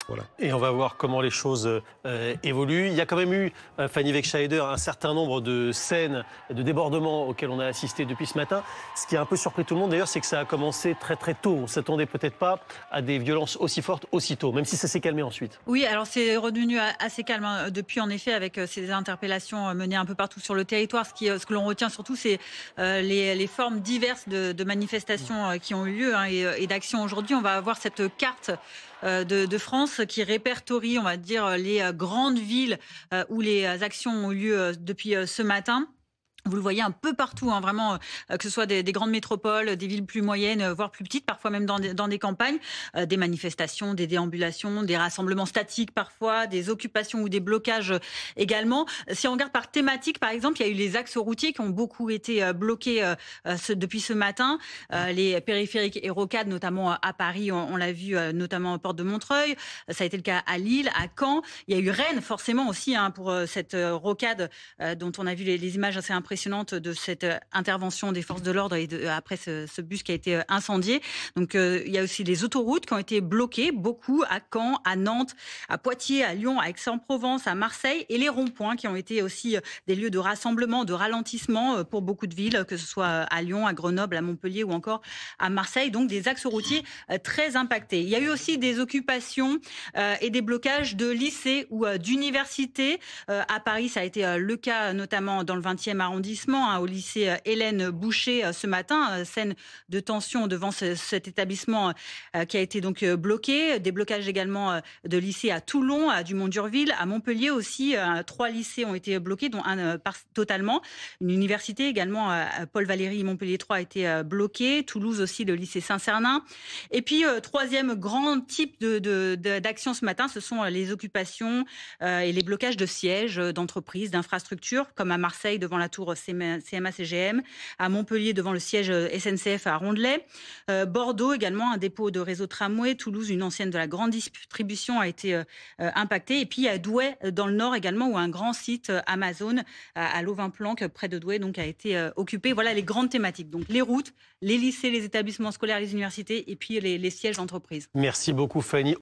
Voilà. Et on va voir comment les choses évoluent. Il y a quand même eu, Fanny Wegscheider, un certain nombre de scènes de débordements auxquels on a assisté depuis ce matin. Ce qui a un peu surpris tout le monde d'ailleurs, c'est que ça a commencé très très tôt. On ne s'attendait peut-être pas à des violences aussi fortes aussitôt, même si ça s'est calmé ensuite. Oui, alors c'est redevenu assez calme depuis, en effet, avec ces interpellations menées un peu partout sur le territoire. Ce que l'on retient surtout, c'est les formes diverses de manifestations qui ont eu lieu et d'actions aujourd'hui. On va avoir cette carte de France qui répertorie, on va dire, les grandes villes où les actions ont eu lieu depuis ce matin. Vous le voyez un peu partout, vraiment, que ce soit des grandes métropoles, des villes plus moyennes, voire plus petites, parfois même dans des campagnes, des manifestations, des déambulations, des rassemblements statiques parfois, des occupations ou des blocages également. Si on regarde par thématique, par exemple, il y a eu les axes routiers qui ont beaucoup été bloqués depuis ce matin. Les périphériques et rocades, notamment à Paris, on l'a vu, notamment aux portes de Montreuil. Ça a été le cas à Lille, à Caen. Il y a eu Rennes, forcément aussi, pour cette rocade dont on a vu les images assez impressionnantes de cette intervention des forces de l'ordre et après ce bus qui a été incendié. Donc il y a aussi les autoroutes qui ont été bloquées, beaucoup à Caen, à Nantes, à Poitiers, à Lyon, à Aix-en-Provence, à Marseille, et les ronds-points qui ont été aussi des lieux de rassemblement, de ralentissement pour beaucoup de villes, que ce soit à Lyon, à Grenoble, à Montpellier ou encore à Marseille. Donc des axes routiers très impactés. Il y a eu aussi des occupations et des blocages de lycées ou d'universités. À Paris, ça a été le cas notamment dans le 20e arrondissement, au lycée Hélène Boucher ce matin, scène de tension devant cet établissement qui a été donc bloqué. Des blocages également de lycées à Toulon, à Dumont-Durville, à Montpellier aussi. 3 lycées ont été bloqués, dont un totalement. Une université également, Paul Valéry, Montpellier 3, a été bloquée. Toulouse aussi, le lycée Saint-Cernin. Et puis, troisième grand type d'action ce matin, ce sont les occupations et les blocages de sièges d'entreprises, d'infrastructures, comme à Marseille devant la tour CMA-CGM, à Montpellier devant le siège SNCF à Rondelet, Bordeaux également, un dépôt de réseau tramway, Toulouse, une ancienne de la grande distribution a été impactée, et puis à Douai dans le nord également, où un grand site Amazon à Lovin-Planck près de Douai donc a été occupé. Voilà les grandes thématiques, donc les routes, les lycées, les établissements scolaires, les universités et puis les sièges d'entreprise. Merci beaucoup Fanny.